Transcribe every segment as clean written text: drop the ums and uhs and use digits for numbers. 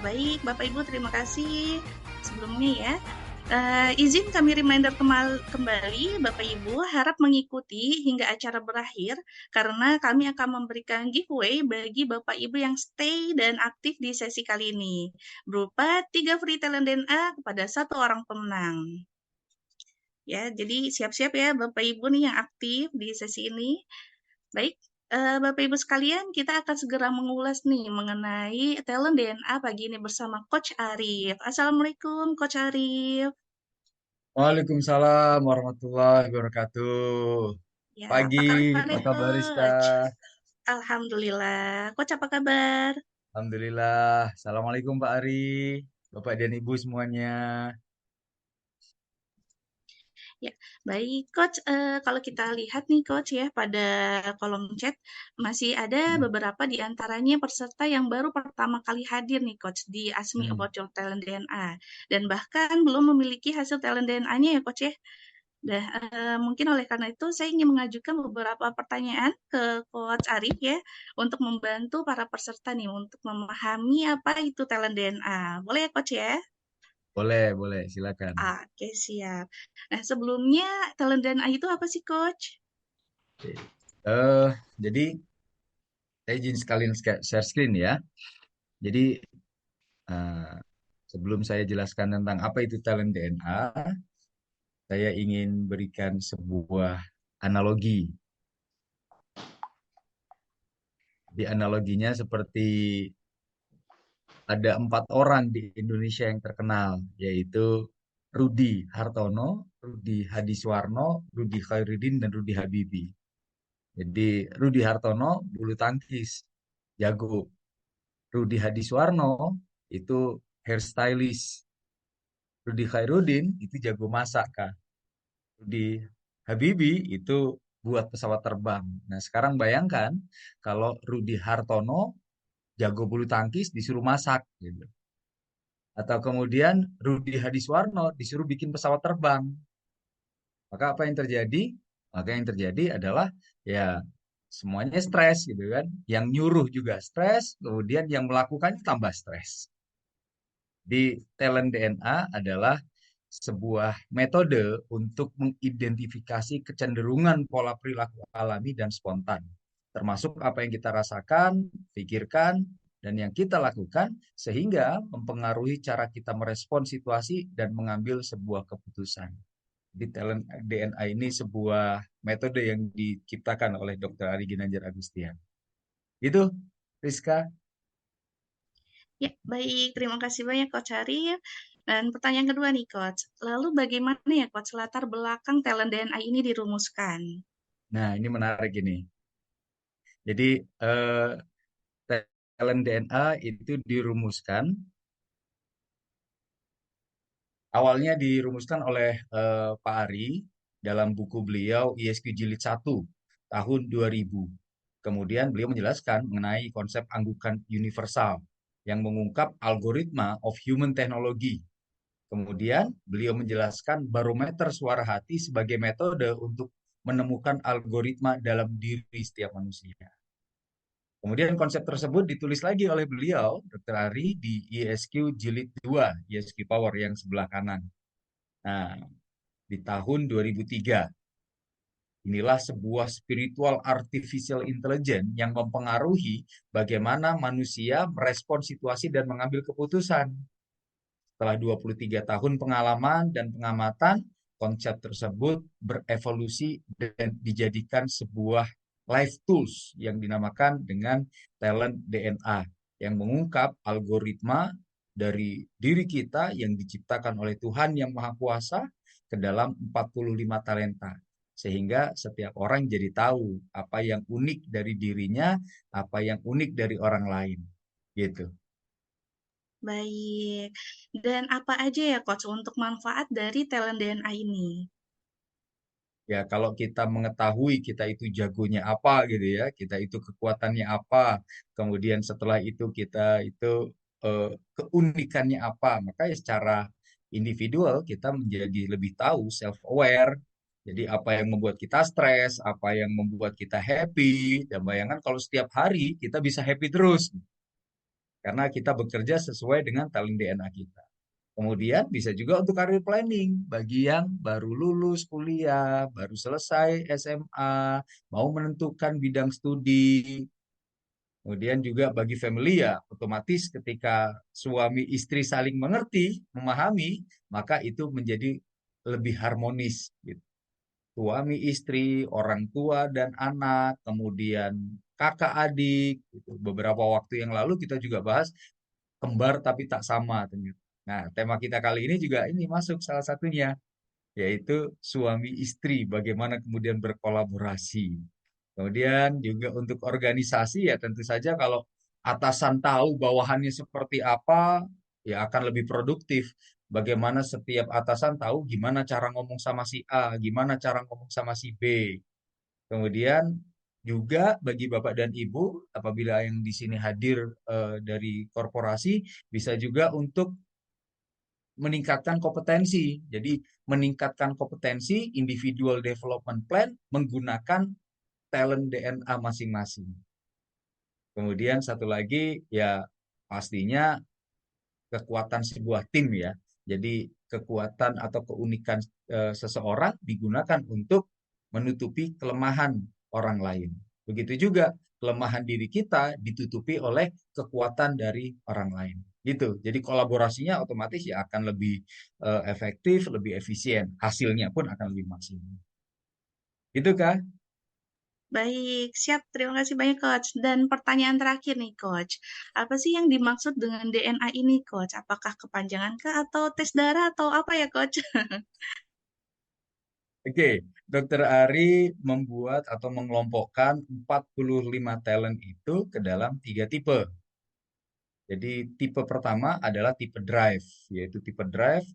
Baik, Bapak Ibu terima kasih sebelumnya ya. Izin kami reminder kembali, Bapak Ibu harap mengikuti hingga acara berakhir karena kami akan memberikan giveaway bagi Bapak Ibu yang stay dan aktif di sesi kali ini, berupa 3 free talent DNA kepada satu orang pemenang. Ya, jadi siap-siap ya Bapak Ibu nih yang aktif di sesi ini. Baik, Bapak Ibu sekalian, kita akan segera mengulas nih mengenai talent DNA pagi ini bersama Coach Arif. Assalamualaikum, Coach Arif. Waalaikumsalam warahmatullahi wabarakatuh. Ya, Pagi, apa kabar apa nih, kabar Rizka? Coach? Alhamdulillah. Coach, apa kabar? Alhamdulillah. Assalamualaikum Pak Ari, Bapak dan Ibu semuanya. Ya, baik, Coach. Kalau kita lihat nih, Coach ya, pada kolom chat masih ada Hmm, beberapa di antaranya peserta yang baru pertama kali hadir nih, Coach, di ASMI hmm, About Your Talent DNA. Dan bahkan belum memiliki hasil talent DNA-nya ya, Coach ya. Nah, mungkin oleh karena itu saya ingin mengajukan beberapa pertanyaan ke Coach Arif ya, untuk membantu para peserta nih untuk memahami apa itu talent DNA. Boleh ya, Coach ya? boleh, boleh, silakan. Oke, siap. Nah, sebelumnya talent DNA itu apa sih, Coach? Oke. Jadi saya izin sekalian share screen ya. Jadi eh, sebelum saya jelaskan tentang apa itu talent DNA, saya ingin berikan sebuah analogi. Di analoginya seperti ada 4 orang di Indonesia yang terkenal, yaitu Rudi Hartono, Rudi Hadiswarno, Rudi Khairuddin, dan Rudi Habibie. Jadi Rudi Hartono bulu tangkis, jago. Rudi Hadiswarno itu hairstylist. Rudi Khairuddin itu jago masak, Kak. Rudi Habibie itu buat pesawat terbang. Nah, sekarang bayangkan kalau Rudi Hartono jago bulu tangkis disuruh masak gitu. Atau kemudian Rudi Hadiswarno disuruh bikin pesawat terbang. Maka apa yang terjadi? Maka yang terjadi adalah ya semuanya stres gitu kan. Yang nyuruh juga stres, kemudian yang melakukannya tambah stres. Di talent DNA adalah sebuah metode untuk mengidentifikasi kecenderungan pola perilaku alami dan spontan, termasuk apa yang kita rasakan, pikirkan, dan yang kita lakukan, sehingga mempengaruhi cara kita merespon situasi dan mengambil sebuah keputusan. Di talent DNA ini sebuah metode yang diciptakan oleh Dr. Ari Ginanjar Agustian. Itu, Rizka. Ya, baik. Terima kasih banyak, Coach Arif. Dan pertanyaan kedua nih, Coach. Lalu bagaimana ya, Coach, latar belakang talent DNA ini dirumuskan? Nah, ini menarik ini. Jadi, eh, talent DNA itu dirumuskan, awalnya dirumuskan oleh Pak Ari dalam buku beliau ISQ Jilid 1 tahun 2000. Kemudian beliau menjelaskan mengenai konsep anggukan universal yang mengungkap algoritma of human technology. Kemudian beliau menjelaskan barometer suara hati sebagai metode untuk menemukan algoritma dalam diri setiap manusia. Kemudian konsep tersebut ditulis lagi oleh beliau, Dr. Ari, di ISQ Jilid 2, ISQ Power yang sebelah kanan. Nah, di tahun 2003, inilah sebuah spiritual artificial intelligence yang mempengaruhi bagaimana manusia merespon situasi dan mengambil keputusan. Setelah 23 tahun pengalaman dan pengamatan, konsep tersebut berevolusi dan dijadikan sebuah life tools yang dinamakan dengan talent DNA yang mengungkap algoritma dari diri kita yang diciptakan oleh Tuhan yang Maha Kuasa ke dalam 45 talenta. Sehingga setiap orang jadi tahu apa yang unik dari dirinya, apa yang unik dari orang lain. Gitu. Baik. Dan apa aja ya, Coach, untuk manfaat dari talent DNA ini? Ya, kalau kita mengetahui kita itu jagonya apa gitu ya, kita itu kekuatannya apa, kemudian setelah itu kita itu keunikannya apa, maka ya secara individual kita menjadi lebih tahu self aware. Jadi apa yang membuat kita stres, apa yang membuat kita happy, dan bayangkan kalau setiap hari kita bisa happy terus, karena kita bekerja sesuai dengan talent DNA kita. Kemudian bisa juga untuk career planning bagi yang baru lulus kuliah, baru selesai SMA, mau menentukan bidang studi. Kemudian juga bagi family ya, otomatis ketika suami istri saling mengerti, memahami, maka itu menjadi lebih harmonis gitu. Suami istri, orang tua dan anak, kemudian kakak adik. Gitu. Beberapa waktu yang lalu kita juga bahas kembar tapi tak sama ternyata. Nah, tema kita kali ini juga ini masuk salah satunya, yaitu suami istri, bagaimana kemudian berkolaborasi. Kemudian juga untuk organisasi ya tentu saja kalau atasan tahu bawahannya seperti apa, ya akan lebih produktif. Bagaimana setiap atasan tahu gimana cara ngomong sama si A, gimana cara ngomong sama si B. Kemudian juga bagi Bapak dan Ibu, apabila yang di sini hadir dari korporasi, bisa juga untuk meningkatkan kompetensi. Jadi meningkatkan kompetensi individual development plan menggunakan talent DNA masing-masing. Kemudian satu lagi ya pastinya kekuatan sebuah tim ya. Jadi kekuatan atau keunikan seseorang digunakan untuk menutupi kelemahan orang lain. Begitu juga kelemahan diri kita ditutupi oleh kekuatan dari orang lain. Gitu. Jadi kolaborasinya otomatis ya akan lebih efektif, lebih efisien. Hasilnya pun akan lebih maksimal. Gitu kah? Baik, siap. Terima kasih banyak, Coach. Dan pertanyaan terakhir nih, Coach. Apa sih yang dimaksud dengan DNA ini, Coach? Apakah kepanjangan kah atau tes darah atau apa ya, Coach? Oke, Dokter Ari membuat atau mengelompokkan 45 talent itu ke dalam 3 tipe. Jadi tipe pertama adalah tipe drive, yaitu tipe drive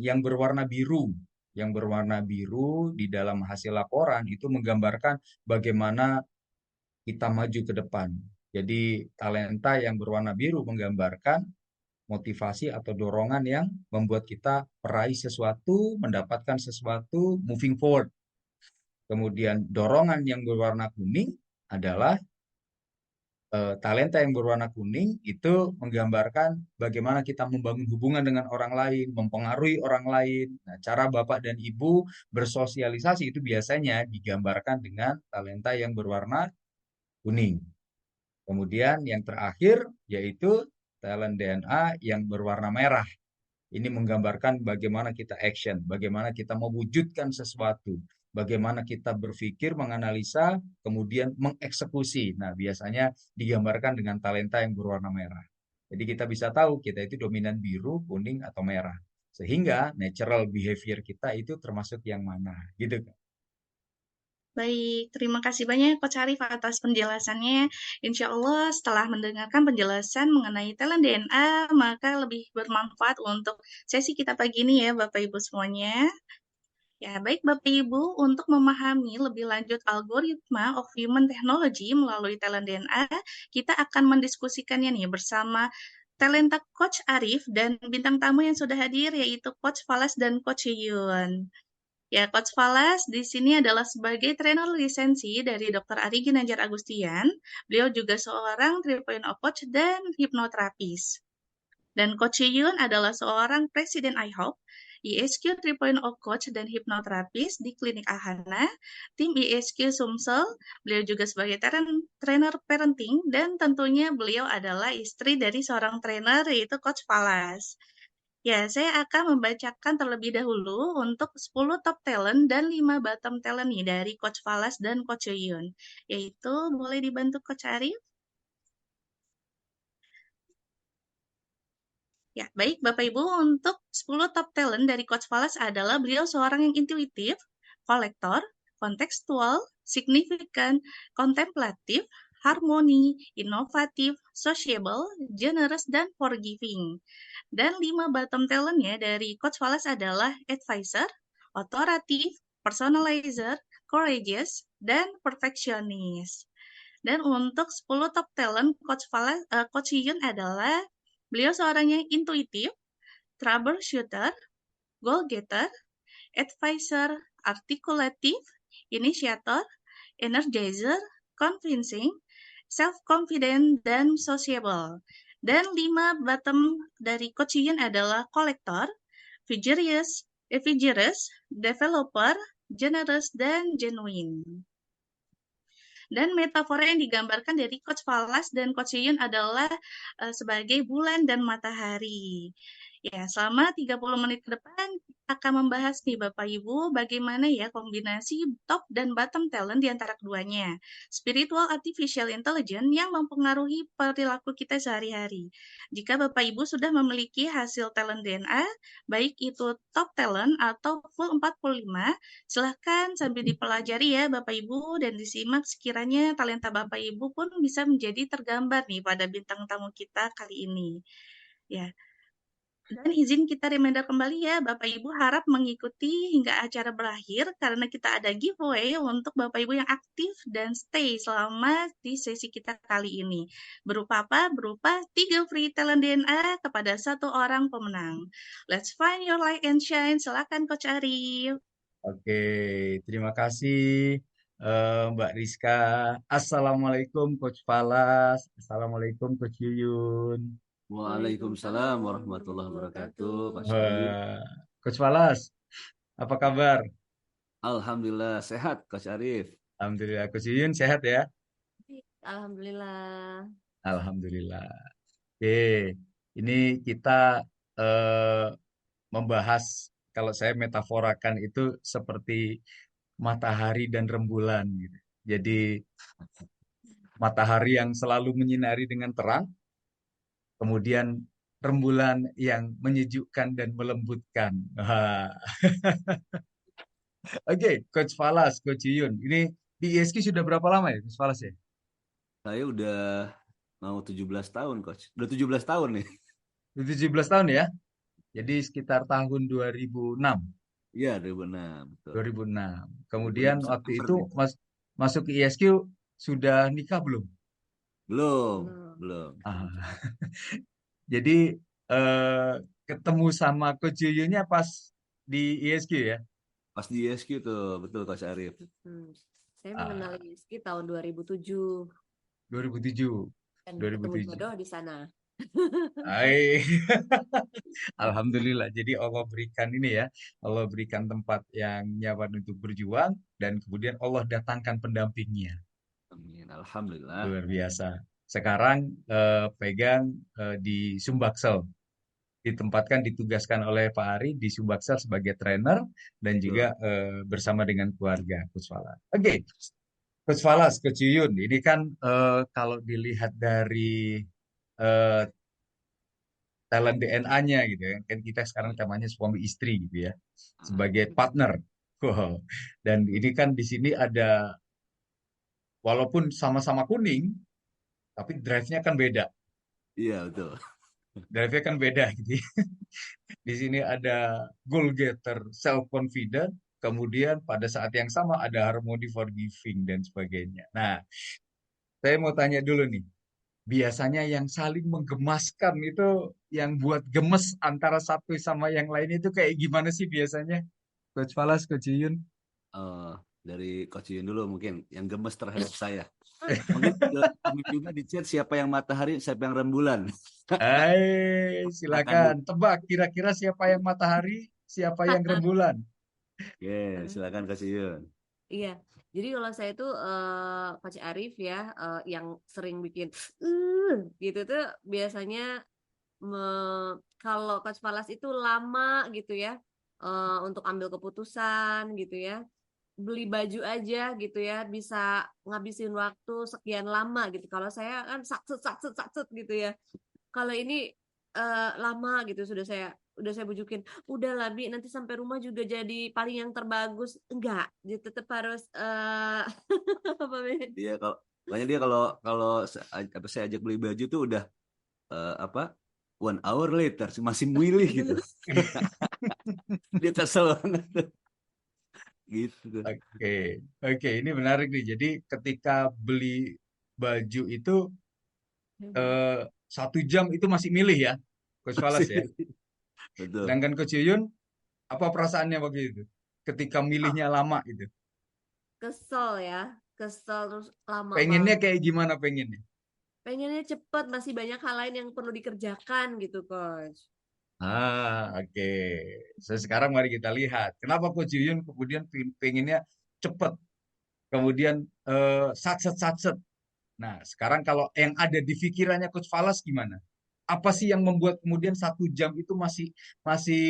yang berwarna biru. Yang berwarna biru di dalam hasil laporan itu menggambarkan bagaimana kita maju ke depan. Jadi talenta yang berwarna biru menggambarkan motivasi atau dorongan yang membuat kita meraih sesuatu, mendapatkan sesuatu, moving forward. Kemudian dorongan yang berwarna kuning adalah talenta yang berwarna kuning itu menggambarkan bagaimana kita membangun hubungan dengan orang lain, mempengaruhi orang lain. Nah, cara Bapak dan Ibu bersosialisasi itu biasanya digambarkan dengan talenta yang berwarna kuning. Kemudian yang terakhir yaitu talent DNA yang berwarna merah. Ini menggambarkan bagaimana kita action, bagaimana kita mewujudkan sesuatu, bagaimana kita berpikir, menganalisa, kemudian mengeksekusi. Nah, biasanya digambarkan dengan talenta yang berwarna merah. Jadi kita bisa tahu kita itu dominan biru, kuning, atau merah. Sehingga natural behavior kita itu termasuk yang mana, gitu kan? Baik, terima kasih banyak Coach Arif atas penjelasannya. Insya Allah setelah mendengarkan penjelasan mengenai talent DNA, maka lebih bermanfaat untuk sesi kita pagi ini ya Bapak Ibu semuanya. Ya, baik Bapak Ibu, untuk memahami lebih lanjut algoritma of human technology melalui talent DNA, kita akan mendiskusikannya nih bersama Talenta Coach Arif dan bintang tamu yang sudah hadir yaitu Coach Falas dan Coach Yun. Ya, Coach Falas di sini adalah sebagai trainer lisensi dari Dr. Ari Ginanjar Agustian. Beliau juga seorang 3.0 coach dan hipnoterapis. Dan Coach Yun adalah seorang presiden IHOP, ISQ 3.0 coach dan hipnoterapis di Klinik Ahana, tim ISQ Sumsel. Beliau juga sebagai trainer parenting dan tentunya beliau adalah istri dari seorang trainer yaitu Coach Falas. Ya, saya akan membacakan terlebih dahulu untuk 10 top talent dan 5 bottom talent nih dari Coach Falas dan Coach Yun. Yaitu boleh dibantu Coach Arif? Ya, baik Bapak Ibu, untuk 10 top talent dari Coach Falas adalah beliau seorang yang intuitif, kolektor, kontekstual, signifikan, kontemplatif, harmoni, inovatif, sociable, generous, dan forgiving. Dan 5 bottom talentnya dari Coach Falas adalah advisor, otoratif, personalizer, courageous, dan perfectionist. Dan untuk 10 top talent Coach Yun adalah beliau seorang yang intuitif, troubleshooter, goal getter, advisor, artikulatif, inisiator, energizer, convincing, self-confident, dan sociable. Dan 5 bottom dari Coach Yun adalah kolektor, vigorous, developer, generous, dan genuine. Dan metafora yang digambarkan dari Coach Falas dan Coach Yun adalah sebagai bulan dan matahari. Ya, selama 30 menit ke depan akan membahas nih Bapak Ibu bagaimana ya kombinasi top dan bottom talent di antara keduanya. Spiritual artificial intelligence yang mempengaruhi perilaku kita sehari-hari. Jika Bapak Ibu sudah memiliki hasil talent DNA, baik itu top talent atau full 45, silahkan sambil dipelajari ya Bapak Ibu dan disimak sekiranya talenta Bapak Ibu pun bisa menjadi tergambar nih pada bintang tamu kita kali ini. Ya, dan izin kita reminder kembali ya, Bapak Ibu harap mengikuti hingga acara berakhir karena kita ada giveaway untuk Bapak Ibu yang aktif dan stay selama di sesi kita kali ini. Berupa apa? Berupa 3 free talent DNA kepada 1 orang pemenang. Let's find your light and shine. Silakan Coach Arif. Oke, terima kasih Mbak Rizka. Assalamualaikum Coach Falas. Assalamualaikum Coach Yuyun. Waalaikumsalam warahmatullahi wabarakatuh, Pak Syarif. Wah, Coach Falas, apa kabar? Alhamdulillah sehat, Coach Arif. Alhamdulillah, Coach Yuyun sehat ya? Alhamdulillah. Alhamdulillah. Oke, ini kita eh, membahas, kalau saya metaforakan itu seperti matahari dan rembulan gitu. Jadi matahari yang selalu menyinari dengan terang, kemudian rembulan yang menyejukkan dan melembutkan. Wah. Oke, Coach Falas, Coach Yuyun. Ini di ISQ sudah berapa lama ya, Coach Falas ya? Saya udah mau 17 tahun, Coach. Udah 17 tahun nih. Udah 17 tahun ya? Jadi sekitar tahun 2006. Iya, 2006, betul. 2006. Kemudian 2006 waktu September itu nih. masuk ke ISQ sudah nikah belum? Belum, Belum. belum. Ah. Jadi eh, ketemu sama Coach Yuyunnya pas di ISQ ya? Pas di ISQ tuh, betul Coach Arif. Saya Ah, mengenal Rizky tahun 2007 2007. dan ketemu 2007. jodoh di sana. Hai. Alhamdulillah. Jadi Allah berikan ini ya. Allah berikan tempat yang nyaman untuk berjuang dan kemudian Allah datangkan pendampingnya. Amin. Alhamdulillah. Luar biasa. Sekarang pegang di Sumbaksel. Ditempatkan, ditugaskan oleh Pak Ari di Sumbaksel sebagai trainer dan juga bersama dengan keluarga Coach Falas. Oke, Coach Falas, Coach Yuyun, ini kan kalau dilihat dari eh, talent DNA-nya gitu ya, kan kita sekarang temanya suami istri gitu ya, sebagai partner. Wow. Dan ini kan di sini ada, walaupun sama-sama kuning, tapi drive-nya kan beda. Iya, betul. Drive-nya kan beda gitu ya. Di sini ada goal getter, self confident, kemudian pada saat yang sama ada harmony forgiving dan sebagainya. Nah, saya mau tanya dulu nih, biasanya yang saling menggemaskan itu yang buat gemes antara satu sama yang lain itu kayak gimana sih biasanya? Coach Falas, Coach Yun. Dari Coach Yun dulu mungkin yang gemes terhadap saya. Mungkin juga di chat siapa yang matahari, siapa yang rembulan. Hai, silakan tebak kira-kira siapa yang matahari, siapa yang rembulan. Oke, silakan Coach Yun. Iya, jadi kalau saya tuh Coach Arif ya yang sering bikin gitu tuh biasanya kalau Coach Falas itu lama gitu ya untuk ambil keputusan gitu ya. Beli baju aja gitu ya bisa ngabisin waktu sekian lama gitu. Kalau saya kan saksut gitu ya. Kalau ini lama gitu udah saya bujukin. Udah lah Bi, nanti sampai rumah juga jadi paling yang terbagus. Enggak, dia tetap harus apa Bi? Dia makanya dia kalau saya ajak beli baju tuh udah apa 1 hour later masih milih gitu. Dia kesel banget. Gitu. Oke, ini menarik nih. Jadi ketika beli baju itu 1 jam itu masih milih ya, Coach Falas ya. Betul. Sedangkan Coach Yuyun, apa perasaannya waktu itu? Ketika milihnya lama itu. Kesel ya, kesel terus lama Pengennya banget. kayak gimana pengennya? Pengennya cepet, masih banyak hal lain yang perlu dikerjakan gitu, Coach. Oke. Sekarang mari kita lihat. Kenapa Coach Yuyun kemudian pengennya cepet, kemudian satset satset. Nah, sekarang kalau yang ada di pikirannya Coach Falas gimana? Apa sih yang membuat kemudian 1 jam itu masih masih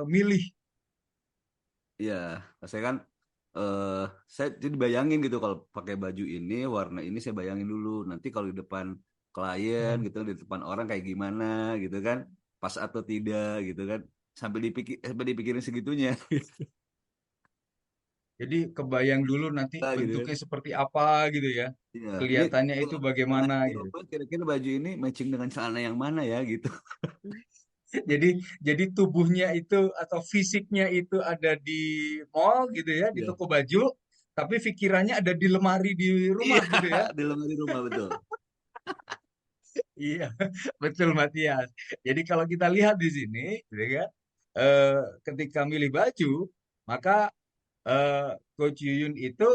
milih? Iya, saya kan saya jadi bayangin gitu kalau pakai baju ini, warna ini saya bayangin dulu. Nanti kalau di depan klien gitu, di depan orang kayak gimana gitu kan, pas atau tidak gitu kan, sampai dipikirin segitunya. Jadi kebayang dulu nanti Gitu kan. bentuknya seperti apa gitu ya. Iya, ini Kelihatannya itu kalau bagaimana di gitu. rumah kira-kira baju ini matching dengan celana yang mana ya gitu. Jadi tubuhnya itu atau fisiknya itu ada di mall gitu ya, di Iya. toko baju, tapi pikirannya ada di lemari di Iya, rumah gitu ya. di lemari rumah betul. Iya, betul Matias. Jadi kalau kita lihat di sini, gitu kan, eh, ketika milih baju, maka Coach Yuyun itu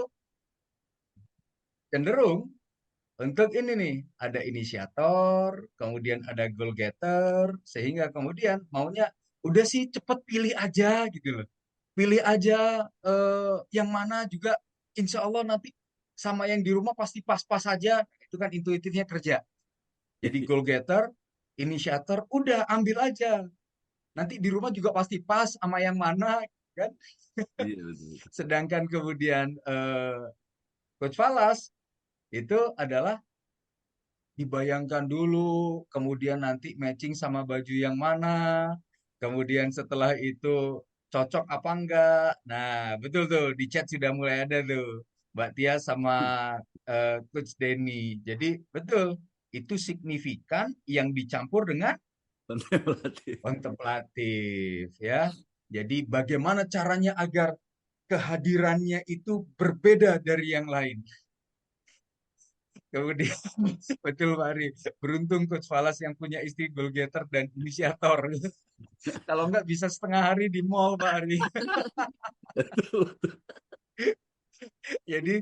cenderung untuk ini nih, ada inisiator, kemudian ada goal getter, sehingga kemudian maunya udah sih cepet pilih aja gitu loh. Pilih aja yang mana juga insya Allah nanti sama yang di rumah pasti pas-pas aja. Itu kan intuitifnya kerja. Jadi goal getter, inisiator, udah ambil aja. Nanti di rumah juga pasti pas sama yang mana kan. Iya betul. Sedangkan kemudian Coach Falas itu adalah dibayangkan dulu, kemudian nanti matching sama baju yang mana, kemudian setelah itu cocok apa enggak. Nah, betul tuh di chat sudah mulai ada tuh Mbak Tia sama Coach Denny. Jadi betul, itu signifikan yang dicampur dengan Kontemplatif. kontemplatif ya. Jadi bagaimana caranya agar kehadirannya itu berbeda dari yang lain. Kemudian betul Pak Ari, beruntung Coach Falas yang punya istri goal getter dan inisiator. Kalau enggak bisa setengah hari di mall Pak Ari. Jadi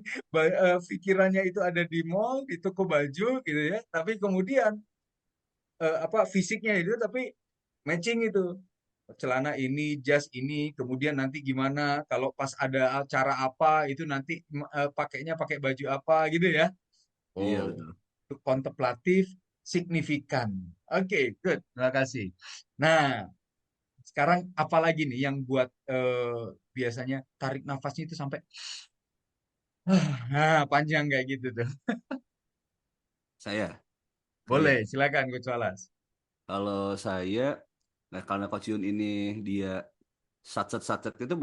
pikirannya itu ada di mall, di toko baju gitu ya. Tapi kemudian apa fisiknya itu tapi matching itu. Celana ini, jas ini, kemudian nanti gimana kalau pas ada acara apa itu nanti pakainya pakai baju apa gitu ya. Iya Oh, betul. itu kontemplatif, signifikan. Oke, good. Terima kasih. Nah, sekarang apa lagi nih yang buat biasanya tarik nafasnya itu sampai panjang kayak gitu tuh. Saya. Boleh, Iya. silakan Coach Walas. Kalau saya, nah karena Coach Yun ini dia satset-satset itu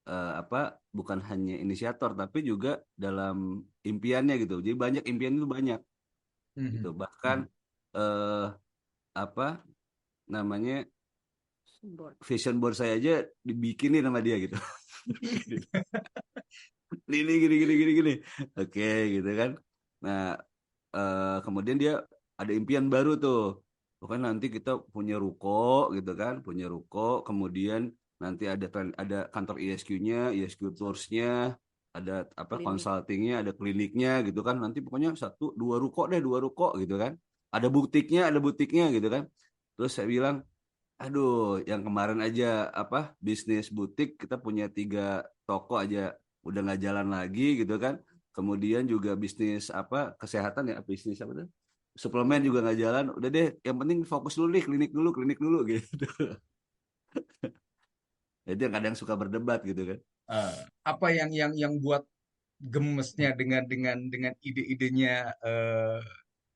apa, bukan hanya inisiator, tapi juga dalam impiannya gitu. Jadi banyak impian itu banyak gitu. Mhm. Bahkan Mhm. eh, apa namanya Board. vision board saya aja dibikinin sama dia gitu. Ini gini. Oke gitu kan. Nah, kemudian dia ada impian baru tuh. Pokoknya nanti kita punya ruko gitu kan, punya ruko, kemudian nanti ada kantor ISQ-nya, ISQ Tours-nya, ada apa Klinik. consulting-nya, ada kliniknya gitu kan. Nanti pokoknya dua ruko deh, dua ruko gitu kan. Ada butiknya gitu kan. Terus saya bilang, aduh, yang kemarin aja apa bisnis butik kita punya 3 toko aja udah nggak jalan lagi gitu kan. Kemudian juga bisnis apa kesehatan ya bisnis apa tuh suplemen juga nggak jalan. Udah deh, yang penting fokus dulu nih klinik dulu gitu. Jadi yang kadang suka berdebat gitu kan. Apa yang buat gemesnya dengan ide-idenya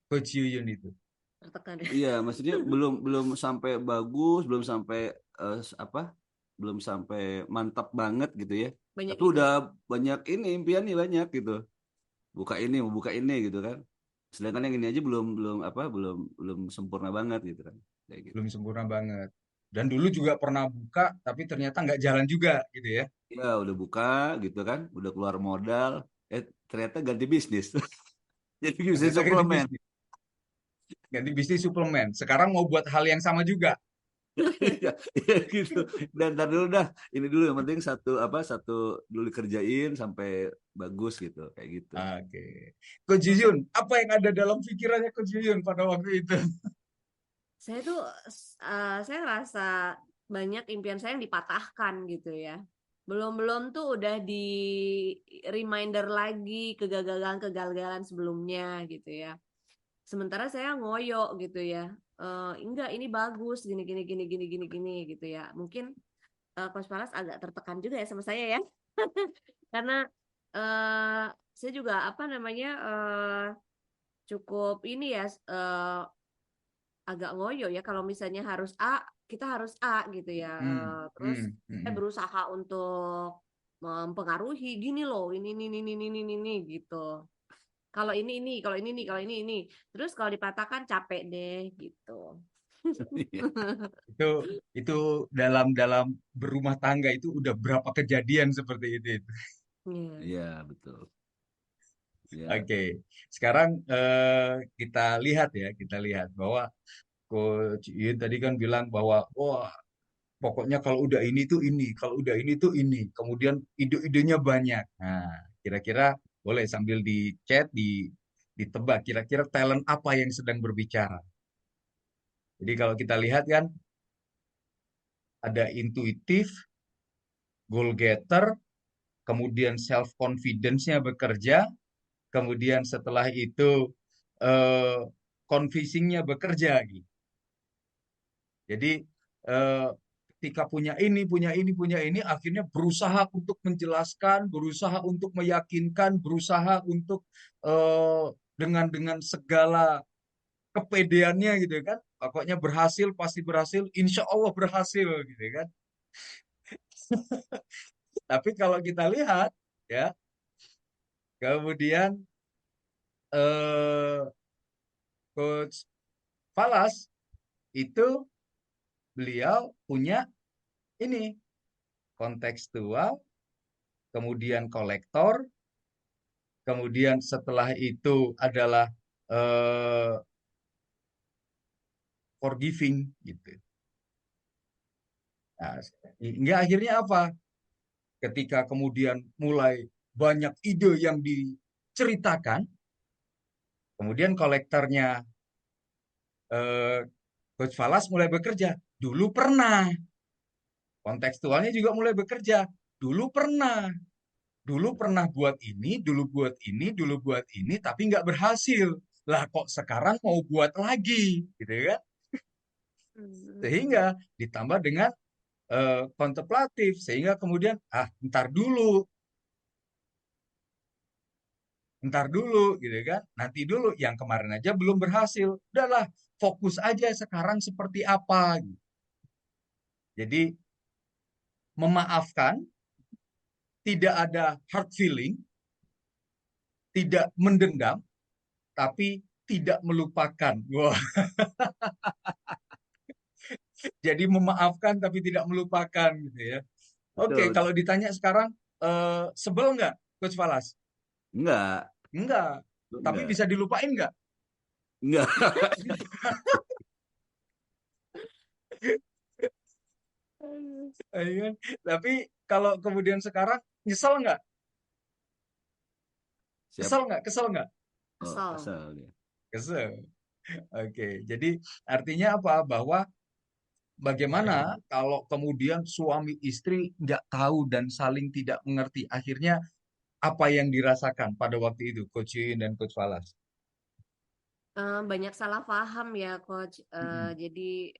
Coach Yuyun itu? Tertekan ya. Iya, maksudnya belum belum sampai bagus, apa, belum sampai mantap banget gitu ya. Banyak Tapi ide. udah banyak ini impian nih banyak gitu. Mau buka ini gitu kan. Sedangkan yang ini aja belum belum apa belum belum sempurna banget gitu kan. Kayak gitu. Belum sempurna banget. Dan dulu juga pernah buka, tapi ternyata nggak jalan juga gitu ya. Ya udah buka gitu kan, udah keluar modal, ternyata ganti bisnis. Jadi bisnis Ternyata ganti suplemen. bisnis. Ganti bisnis suplemen. Sekarang mau buat hal yang sama juga. Iya, iya gitu. Dan ntar dulu dah, ini dulu yang penting satu dulu kerjain sampai bagus gitu, kayak gitu. Oke. Coach Yuyun, apa yang ada dalam pikirannya Coach Yuyun pada waktu itu? Saya tuh saya ngerasa banyak impian saya yang dipatahkan gitu ya. Belum-belum tuh udah di reminder lagi kegagalan-kegagalan sebelumnya gitu ya. Sementara saya ngoyo gitu ya. Enggak, ini bagus gini gini gini gini gini gini gitu ya. Mungkin Coach Palas agak tertekan juga ya sama saya ya. Karena saya juga apa namanya cukup ini ya agak ngoyo ya kalau misalnya harus A, kita harus A gitu ya. Hmm, Terus saya hmm. berusaha untuk mempengaruhi gini loh, ini gitu. Kalau ini, kalau ini nih, kalau ini. Terus kalau dipatahkan capek deh gitu. Iya, Itu dalam dalam berumah tangga itu udah berapa kejadian seperti itu. Iya. iya, betul. Iya, Oke, sekarang kita lihat bahwa Coach Yun tadi kan bilang bahwa wah pokoknya kalau udah ini tuh ini, kalau udah ini tuh ini, kemudian ide-idenya banyak. Nah, kira-kira boleh sambil di chat ditebak kira-kira talent apa yang sedang berbicara. Jadi kalau kita lihat kan ada intuitif, goal getter, kemudian self confidence-nya bekerja, kemudian setelah itu eh, convincing-nya bekerja gitu. Jadi eh, ketika punya ini, akhirnya berusaha untuk menjelaskan, berusaha untuk meyakinkan, berusaha untuk eh, dengan segala kepedeannya gitu kan. Pokoknya berhasil, pasti berhasil, insya Allah berhasil gitu kan. Tapi kalau kita lihat ya, kemudian eh, Coach Falas itu beliau punya ini kontekstual, kemudian kolektor, kemudian setelah itu adalah eh, forgiving gitu. Nah, hingga akhirnya apa? Ketika kemudian mulai banyak ide yang diceritakan, kemudian kolektornya eh, Coach Falas mulai bekerja. Dulu pernah, kontekstualnya juga mulai bekerja. Dulu pernah buat ini, dulu buat ini, dulu buat ini, tapi nggak berhasil. Lah kok sekarang mau buat lagi, gitu kan? Sehingga ditambah dengan kontemplatif, sehingga kemudian ntar dulu, gitu kan? Nanti dulu, yang kemarin aja belum berhasil. Udahlah, fokus aja sekarang seperti apa. Gitu. Jadi memaafkan, tidak ada hard feeling, tidak mendendam, tapi tidak melupakan. Wah, jadi memaafkan tapi tidak melupakan gitu ya. Oke, betul. kalau ditanya sekarang sebel nggak, Coach Falas? Enggak, Enggak. Tapi enggak, bisa dilupain nggak? enggak. Iya. Tapi kalau kemudian sekarang nyesel nggak? Siap. Kesel nggak? Kesel nggak? Oh, Kesal. asal dia. Kesel. Oke, jadi artinya apa? Bahwa bagaimana kalau kemudian suami istri nggak tahu dan saling tidak mengerti. Akhirnya apa yang dirasakan pada waktu itu, Coach Yuyun dan Coach Falas? Banyak salah paham ya Coach. Mm-mm. Jadi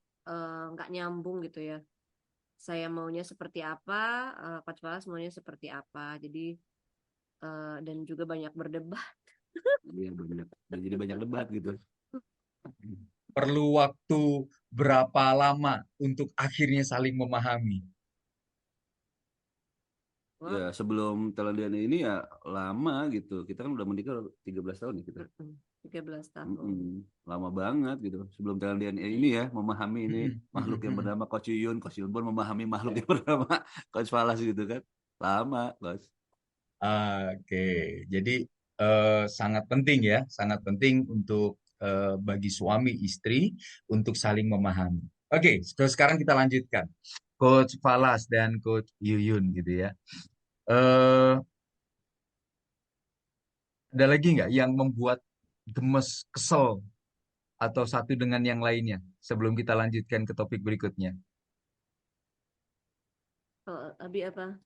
nggak nyambung gitu ya. Saya maunya seperti apa, Coach Palas maunya seperti apa. Jadi dan juga banyak berdebat. Iya, banyak. Jadi banyak debat gitu. Perlu waktu berapa lama untuk akhirnya saling memahami? Wah, Ya, sebelum Thailand ini ya lama gitu. Kita kan udah menikah 13 tahun ya kita. 13 tahun. Lama banget gitu. Sebelum Thailand ini ya memahami ini makhluk yang Mm-mm. bernama Coach Yun pun memahami makhluk yang bernama Coach Falas gitu kan. Lama, Coach. Oke, jadi sangat penting ya, sangat penting untuk bagi suami istri untuk saling memahami. Oke, sekarang kita lanjutkan. Coach Falas dan Coach Yuyun gitu ya. Eh, ada lagi nggak yang membuat gemes, kesel, atau satu dengan yang lainnya sebelum kita lanjutkan ke topik berikutnya? Oh, Abi apa?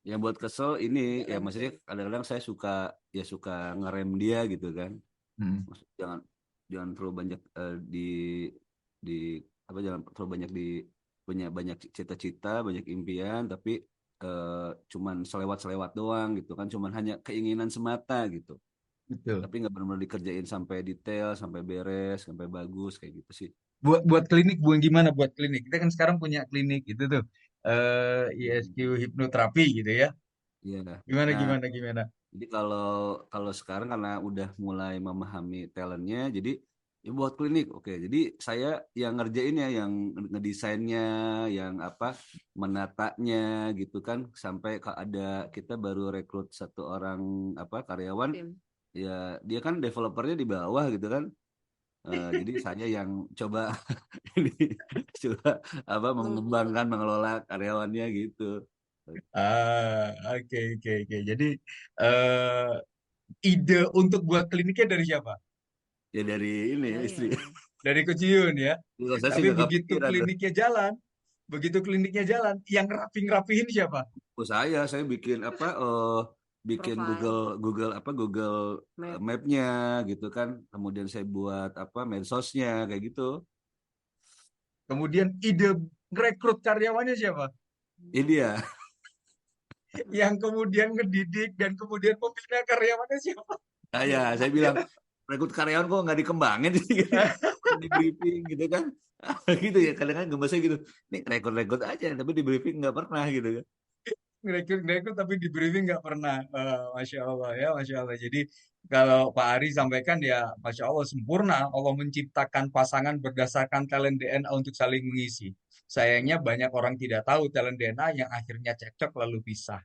Yang buat kesel ini ya Dalam maksudnya kadang-kadang saya suka ngerem dia gitu kan. Hmm, Maksudnya jangan terlalu banyak di apa jangan terlalu banyak punya banyak cita-cita, banyak impian tapi cuman selewat-selewat doang gitu kan, cuman hanya keinginan semata gitu. betul. Tapi nggak benar-benar dikerjain sampai detail, sampai beres, sampai bagus kayak gitu sih. Buat klinik, gimana buat klinik? Kita kan sekarang punya klinik itu tuh, ISQ Hmm. hipnoterapi gitu ya. Iya. Gimana, Nah, gimana, gimana? jadi kalau kalau sekarang karena udah mulai memahami talentnya, jadi ya buat klinik, oke. Jadi saya yang ngerjain ya, yang ngedesainnya, yang apa, menatanya gitu kan, sampai ada kita baru rekrut satu orang apa karyawan, tim. ya dia kan developernya di bawah gitu kan. Jadi saya yang coba ini coba apa Mengelola. mengembangkan, mengelola karyawannya gitu. Oke, oke, oke. Jadi eh, ide untuk buat kliniknya dari siapa? Ya dari ini Saya. istri. Dari Coach Yun ya. Kalau saya sih Tapi nggak kepikiran tuh. begitu kliniknya jalan, yang rapihin siapa? Oh saya bikin apa bikin Profile, Google Google apa Google map. Map-nya gitu kan. Kemudian saya buat apa medsosnya kayak gitu. Kemudian ide rekrut karyawannya siapa? Ini dia. Yang kemudian ngedidik dan kemudian membina karyawannya siapa? Saya bilang rekrut karyawan kok nggak dikembangin sih di briefing gitu kan. Gitu ya kadang-kadang gemesnya gitu. Nih rekrut-rekrut aja tapi di briefing nggak pernah gitu kan. Ngerekrut tapi di briefing nggak pernah. Masya Allah ya, Masya Allah. Jadi kalau Pak Ari sampaikan ya, Masya Allah sempurna. Allah menciptakan pasangan berdasarkan talent DNA untuk saling mengisi. Sayangnya banyak orang tidak tahu talent DNA yang akhirnya cekcok lalu pisah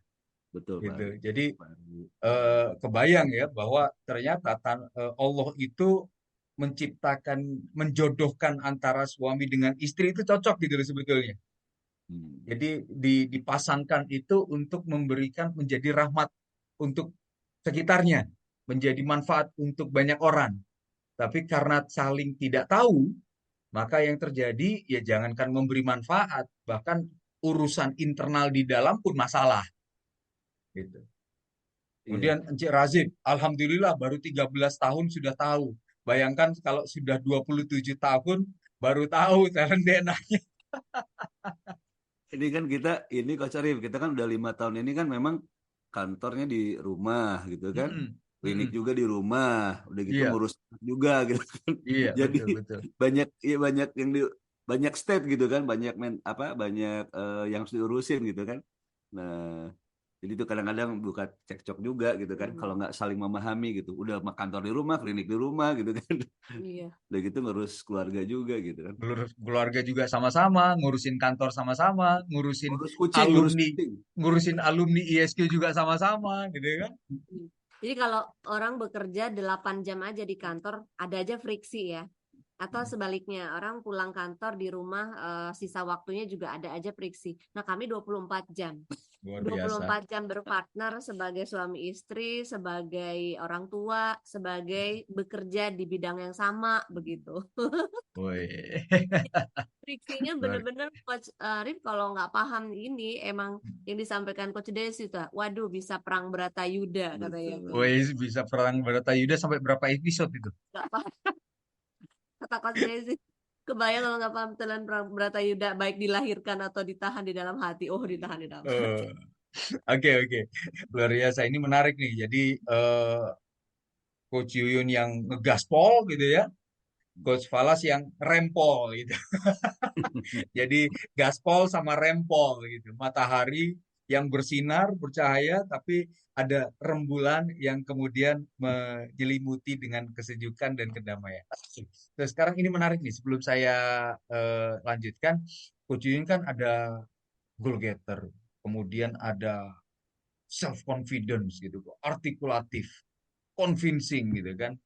Betul Pak gitu. Ari. Jadi Pak Ari. kebayang ya bahwa ternyata Allah itu menciptakan, menjodohkan antara suami dengan istri itu cocok gitu loh sebetulnya. Hmm. Jadi dipasangkan itu untuk memberikan menjadi rahmat untuk sekitarnya, menjadi manfaat untuk banyak orang. Tapi karena saling tidak tahu, maka yang terjadi ya jangankan memberi manfaat, bahkan urusan internal di dalam pun masalah gitu. Iya. Kemudian Encik Razif, alhamdulillah baru 13 tahun sudah tahu. Bayangkan kalau sudah 27 tahun baru tahu talent DNA-nya. Ini kan ini Coach Arif, kita kan udah 5 tahun ini kan memang kantornya di rumah gitu kan, Mm-mm, klinik mm-mm. juga di rumah, udah gitu Iya, ngurus anak juga gitu kan. iya, Jadi betul, betul. banyak ya banyak banyak step gitu kan, banyak banyak yang harus diurusin gitu kan. Nah, jadi itu kadang-kadang buka cekcok juga gitu kan, kalau Hmm. nggak saling memahami gitu. Udah kantor di rumah, klinik di rumah gitu kan. Iya. Udah gitu ngurus keluarga juga gitu kan. Keluarga juga sama-sama, ngurusin kantor sama-sama, Ngurus alumni, kucing. ngurusin alumni ISQ juga sama-sama, gitu kan? Hmm. Jadi kalau orang bekerja 8 jam aja di kantor, ada aja friksi ya. Atau sebaliknya, orang pulang kantor di rumah sisa waktunya juga ada aja friksi. Nah, kami 24 jam. Luar biasa. 24 jam berpartner sebagai suami istri, sebagai orang tua, sebagai bekerja di bidang yang sama begitu. Woi. Friksinya Luar. bener-bener Coach Arif kalau nggak paham ini emang yang disampaikan Coach Desi tuh, waduh bisa perang Bratayuda katanya. Betul. Woi, bisa perang Bharatayuda sampai berapa episode itu? Nggak paham kata Coach Desi. Kebayang kalau nggak paham telan perang Bratayuda baik dilahirkan atau ditahan di dalam hati. Oh, ditahan di dalam Eh, hati. Oke, oke. Luar biasa. Ini menarik nih. Jadi, Coach Yuyun yang ngegaspol gitu ya. Coach Falas yang rempol gitu. Jadi gaspol sama rempol gitu. Matahari yang bersinar, bercahaya, tapi ada rembulan yang kemudian menyelimuti dengan kesejukan dan kedamaian. Terus sekarang ini menarik nih, sebelum saya lanjutkan, Coach Yuyun kan ada goal getter, kemudian ada self confidence gitu, artikulatif, convincing gitu kan.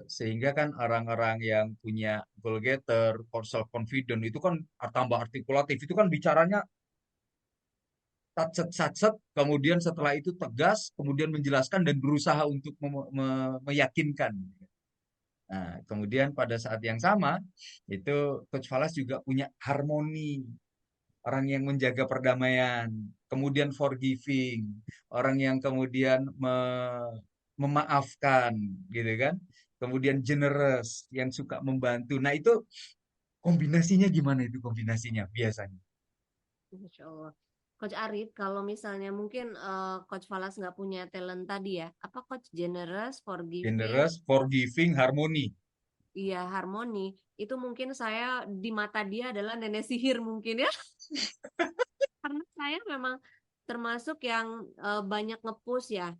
Sehingga kan orang-orang yang punya goal getter, self confident itu kan tambah artikulatif, itu kan bicaranya satset, kemudian setelah itu tegas, kemudian menjelaskan dan berusaha untuk meyakinkan. Nah, kemudian pada saat yang sama itu Coach Falas juga punya harmoni, orang yang menjaga perdamaian, kemudian forgiving, orang yang kemudian memaafkan, gitu kan? Kemudian generous, yang suka membantu. Nah, itu kombinasinya gimana itu kombinasinya biasanya? Masya Allah. Coach Arif, kalau misalnya mungkin Coach Falas nggak punya talent tadi ya, apa Coach generous, forgiving, Generous, forgiving, harmoni. iya harmoni, itu mungkin saya di mata dia adalah nenek sihir mungkin ya, karena saya memang termasuk yang banyak nge-push ya.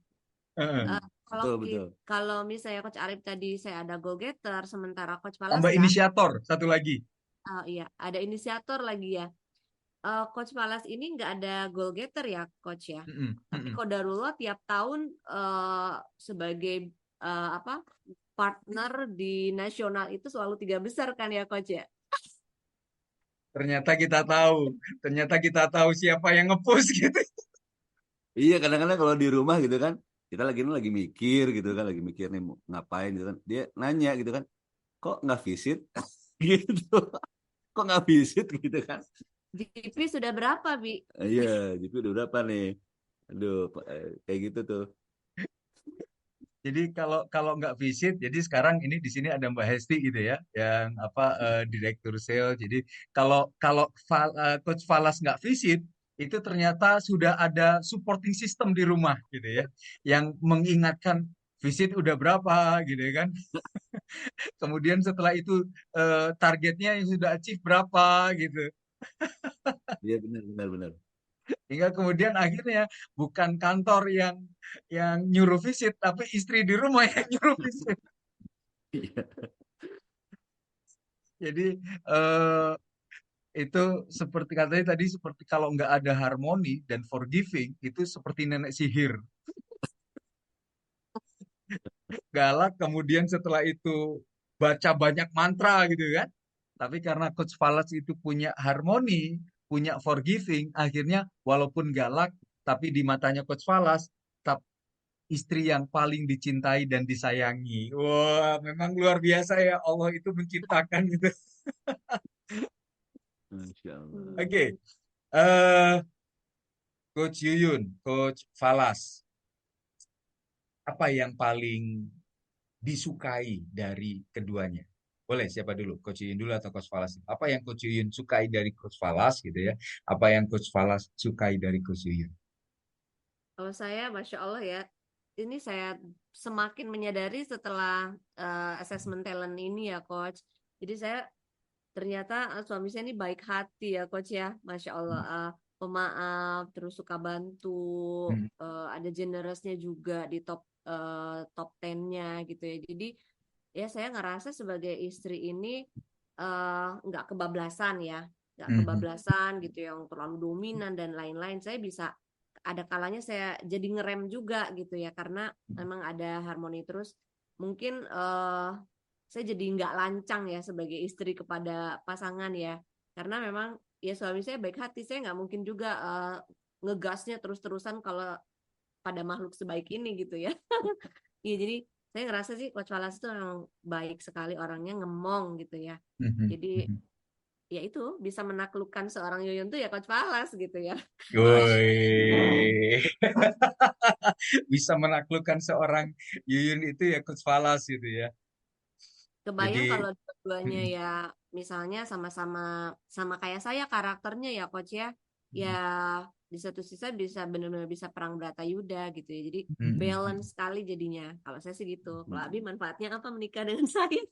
Heeh. Kalau Betul, betul. kalau misalnya Coach Arif tadi saya ada go getter, sementara Coach Falas Tambah nggak, inisiator, satu lagi. iya ada inisiator lagi ya. Coach Falas ini nggak ada goal getter ya, Coach ya. Mm-mm, Tapi mm-mm. Kodarullah tiap tahun sebagai apa partner di nasional itu selalu 3 besar kan ya, Coach ya. Ternyata kita tahu siapa yang ngepush gitu. Iya, kadang-kadang kalau di rumah gitu kan, kita lagi mikir gitu kan, lagi mikir nih mau ngapain gitu kan. Dia nanya gitu kan, kok nggak visit? Gitu. Kok nggak visit gitu kan? GP sudah berapa, Bi? Iya, jadi udah berapa nih? Aduh, kayak gitu tuh. Jadi kalau kalau nggak visit, jadi sekarang ini di sini ada Mbak Hesti gitu ya, yang apa direktur sales. Jadi kalau kalau Coach Falas nggak visit, itu ternyata sudah ada supporting system di rumah gitu ya, yang mengingatkan visit udah berapa gitu ya kan. Kemudian setelah itu targetnya yang sudah achieve berapa gitu. Iya, benar, benar, benar. Hingga kemudian akhirnya bukan kantor yang nyuruh visit, tapi istri di rumah yang nyuruh visit. Iya. Jadi eh, itu seperti katanya tadi, seperti kalau nggak ada harmoni dan forgiving itu seperti nenek sihir, galak, kemudian setelah itu baca banyak mantra gitu kan. Tapi karena Coach Falas itu punya harmoni, punya forgiving, akhirnya walaupun galak, tapi di matanya Coach Falas tetap istri yang paling dicintai dan disayangi. Wah, memang luar biasa ya, Allah itu menciptakan gitu. Masya Allah. Oke, eh Coach Yuyun, Coach Falas, apa yang paling disukai dari keduanya? Boleh siapa dulu? Coach Yuyun dulu atau Coach Falas? Apa yang Coach Yuyun sukai dari Coach Falas gitu ya? Apa yang Coach Falas sukai dari Coach Yuyun? Kalau saya, Masya Allah ya, ini saya semakin menyadari setelah assessment talent ini ya, Coach. Jadi saya ternyata suami saya ini baik hati ya, Coach ya, Masya Allah. Pemaaf, terus suka bantu, Hmm. ada generousnya juga di top 10-nya gitu ya. Jadi ya saya ngerasa sebagai istri ini nggak kebablasan ya, nggak Mhm. kebablasan gitu yang terlalu dominan dan lain-lain. Saya bisa ada kalanya saya jadi ngerem juga gitu ya, karena memang ada harmoni terus. Mungkin saya jadi nggak lancang ya sebagai istri kepada pasangan ya, karena memang ya suami saya baik hati, saya nggak mungkin juga ngegasnya terus-terusan kalau pada makhluk sebaik ini gitu ya. Iya, jadi saya ngerasa sih Coach Wallace itu memang baik sekali orangnya, ngemong gitu ya. Mhm. Jadi Mhm. ya itu bisa menaklukkan seorang Yuyun tuh ya Coach Wallace gitu ya. Masya Woi. Bisa menaklukkan seorang Yuyun itu ya Coach Falas gitu ya. Kebayang Jadi kalau dua-duanya mhm. ya misalnya sama-sama sama kayak saya karakternya ya Coach ya. Ya di satu sisi bisa benar-benar bisa perang Bratayuda gitu ya. Jadi Mhm. balance sekali jadinya. Kalau saya sih gitu. Kalau Abi manfaatnya apa menikah dengan saya?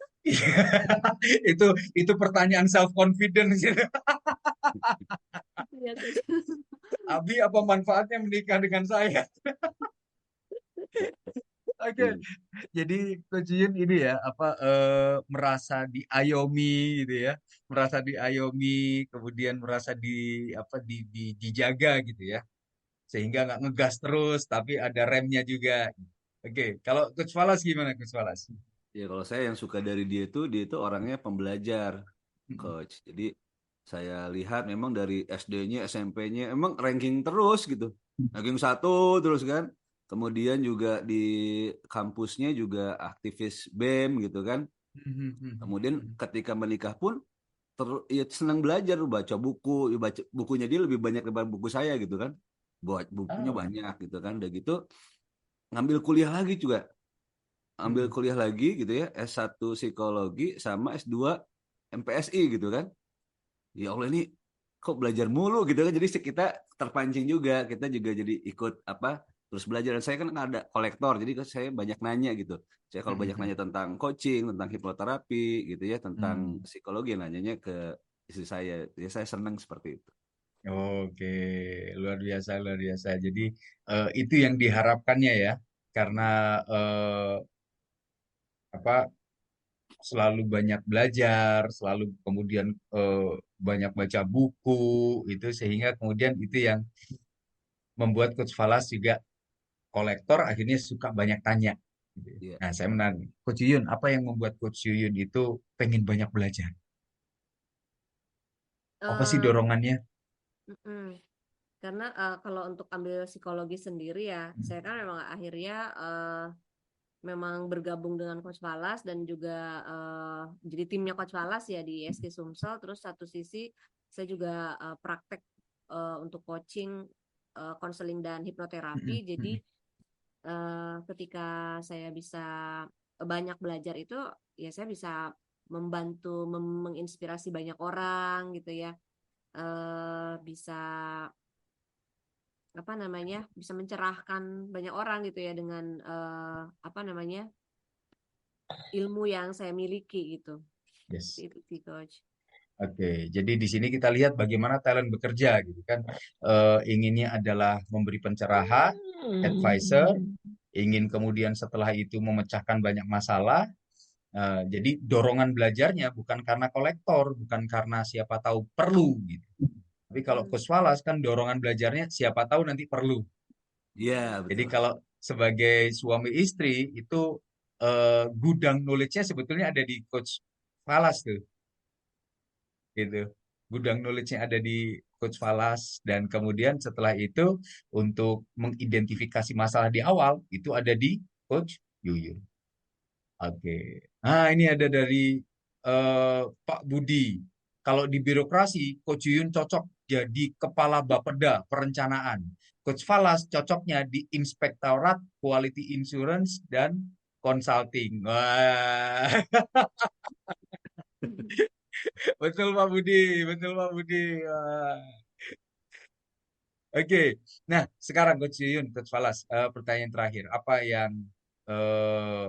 Itu pertanyaan self confidence gitu. Ya, Coach. Abi, apa manfaatnya menikah dengan saya? Oke, Allah. jadi Coach Yun ini ya apa merasa diayomi gitu ya, merasa diayomi, kemudian merasa dijaga gitu ya, sehingga nggak ngegas terus, tapi ada remnya juga. Oke, kalau Coach Falas gimana Coach Falas? Ya kalau saya yang suka dari dia itu orangnya pembelajar, coach. Jadi saya lihat memang dari SD-nya, SMP-nya emang ranking terus gitu. Ranking 1 terus kan. Kemudian juga di kampusnya juga aktivis BEM gitu kan. Kemudian ketika menikah pun ya senang belajar, baca buku, baca bukunya dia lebih banyak daripada buku saya gitu kan. Buat bukunya Oh. banyak gitu kan. Udah gitu ngambil kuliah lagi juga. Ambil kuliah lagi gitu ya, S1 psikologi sama S2 MPSI gitu kan. Ya Allah ini kok belajar mulu gitu kan. Jadi kita terpancing juga, kita juga jadi ikut apa terus belajar. Dan saya kan ada kolektor, jadi saya banyak nanya gitu. Saya kalau banyak nanya tentang coaching, tentang hipnoterapi gitu ya, tentang psikologi, nanyanya ke istri saya. Ya saya senang seperti itu. Oke, luar biasa, luar biasa. Jadi itu yang diharapkannya ya, karena apa selalu banyak belajar, selalu kemudian banyak baca buku, itu sehingga kemudian itu yang membuat Coach Falas juga kolektor akhirnya suka banyak tanya. Gitu ya. Iya. Nah, saya menanya, Coach Yuyun, apa yang membuat Coach Yuyun itu pengen banyak belajar? Apa sih Eh, dorongannya? mm-mm. Karena kalau untuk ambil psikologi sendiri ya, saya kan memang akhirnya memang bergabung dengan Coach Falas dan juga jadi timnya Coach Falas ya di ISK Sumsel. Terus satu sisi saya juga praktek untuk coaching, konseling dan hipnoterapi. Jadi ketika saya bisa banyak belajar itu, ya saya bisa membantu menginspirasi banyak orang gitu ya. Bisa apa namanya, bisa mencerahkan banyak orang gitu ya dengan apa namanya, ilmu yang saya miliki gitu. Yes. Itu sih coach. Oke, jadi di sini kita lihat bagaimana talent bekerja gitu kan. Inginnya adalah memberi pencerahan, advisor, ingin kemudian setelah itu memecahkan banyak masalah. Jadi dorongan belajarnya bukan karena kolektor, bukan karena siapa tahu perlu gitu. Tapi kalau Coach Wallace kan dorongan belajarnya siapa tahu nanti perlu. Iya, Jadi betul. kalau sebagai suami istri itu gudang knowledge-nya sebetulnya ada di Coach Wallace tuh, gitu. Gudang knowledge-nya ada di Coach Falas dan kemudian setelah itu untuk mengidentifikasi masalah di awal itu ada di Coach Yuyun. Oke. Nah, ini ada dari Pak Budi. Kalau di birokrasi, Coach Yuyun cocok jadi kepala Bapeda perencanaan. Coach Falas cocoknya di Inspektorat Quality Insurance dan Consulting. Wah, betul Pak Budi, betul Pak Budi. Wah. Oke, nah sekarang Coach Yuyun, Coach Falas, pertanyaan terakhir, apa yang eh,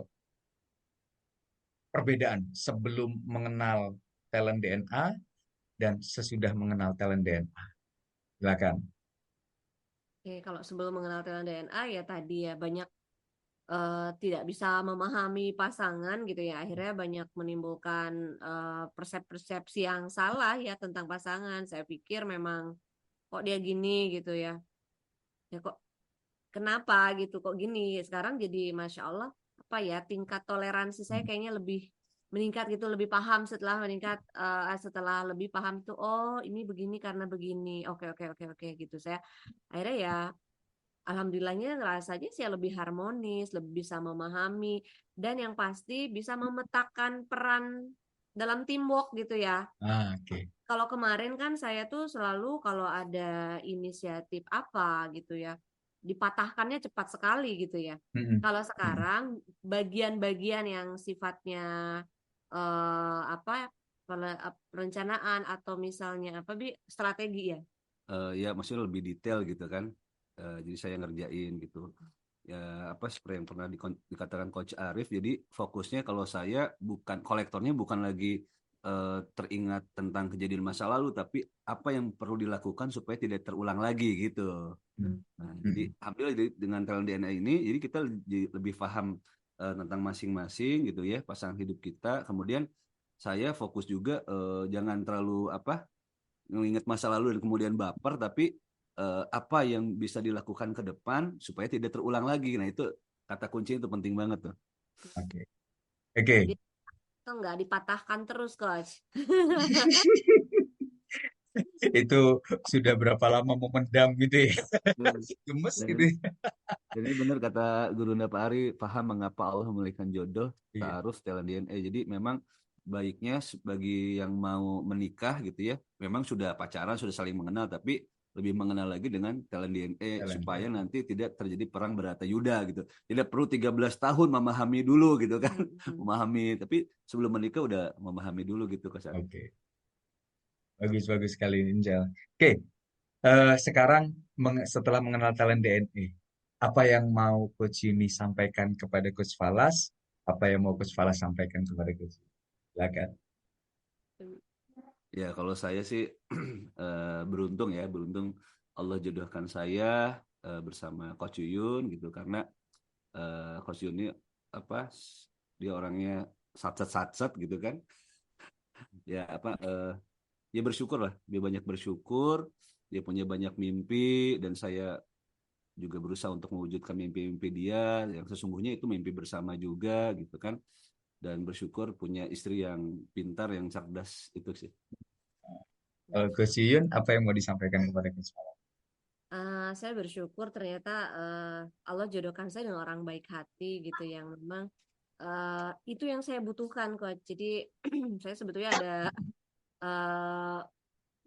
perbedaan sebelum mengenal talent DNA dan sesudah mengenal talent DNA? Silakan. Oke, kalau sebelum mengenal talent DNA ya tadi ya banyak tidak bisa memahami pasangan gitu ya, akhirnya banyak menimbulkan persepsi yang salah ya tentang pasangan. Saya pikir memang kok dia gini gitu ya, ya kok kenapa gitu kok gini. Sekarang jadi masya Allah apa ya, tingkat toleransi saya kayaknya lebih meningkat gitu, lebih paham setelah meningkat, setelah lebih paham tuh, oh ini begini karena begini, oke oke oke oke gitu. Saya akhirnya ya alhamdulillahnya rasanya sih lebih harmonis, lebih bisa memahami, dan yang pasti bisa memetakan peran dalam teamwork gitu ya. Oke. Kalau kemarin kan saya tuh selalu kalau ada inisiatif apa gitu ya, dipatahkannya cepat sekali gitu ya. Mm-mm. Kalau Mm-mm. sekarang bagian-bagian yang sifatnya apa perencanaan atau misalnya apa strategi ya. Ya maksudnya lebih detail gitu kan. Jadi saya ngerjain gitu ya, apa seperti yang pernah dikatakan Coach Arif. Jadi fokusnya kalau saya bukan kolektornya, bukan lagi teringat tentang kejadian masa lalu, tapi apa yang perlu dilakukan supaya tidak terulang lagi gitu. Nah, jadi Mm-mm. alhamdulillah dengan talent DNA ini jadi kita lebih paham tentang masing-masing gitu ya, pasangan hidup kita. Kemudian saya fokus juga jangan terlalu apa mengingat masa lalu dan kemudian baper, tapi apa yang bisa dilakukan ke depan supaya tidak terulang lagi. Nah itu kata kunci itu penting banget tuh. Oke. Oke. Itu nggak dipatahkan terus, Coach. Itu sudah berapa lama memendam gitu ya? Dan, Gemes dan gitu. Jadi benar kata Gurunda Pak Ari, paham mengapa Allah memberikan jodoh, Iya. ta'aruf, talent DNA. Jadi memang baiknya bagi yang mau menikah gitu ya, memang sudah pacaran, sudah saling mengenal, tapi lebih mengenal lagi dengan talent DNA Talent supaya DNA. nanti tidak terjadi perang Bharatayuda gitu. Tidak perlu 13 tahun memahami dulu gitu kan. Memahami, tapi sebelum menikah udah memahami dulu gitu Kak Ari. Oke. Bagus-bagus sekali, Injal. Oke. Sekarang setelah mengenal talent DNA, apa yang mau Coach Yuni sampaikan kepada Coach Falas? Apa yang mau Coach Falas sampaikan kepada Coach Yuni? Silakan. Ya kalau saya sih beruntung Allah jodohkan saya bersama Coach Yuyun gitu karena Coach Yuyun ini apa dia orangnya satsat gitu kan ya dia bersyukur lah, dia banyak bersyukur, dia punya banyak mimpi dan saya juga berusaha untuk mewujudkan mimpi-mimpi dia yang sesungguhnya itu mimpi bersama juga gitu kan, dan bersyukur punya istri yang pintar yang cerdas itu sih. Coach Yuyun, apa yang mau disampaikan kepada Coach Falas? Saya bersyukur ternyata Allah jodohkan saya dengan orang baik hati gitu yang memang itu yang saya butuhkan, Coach. Jadi saya sebetulnya ada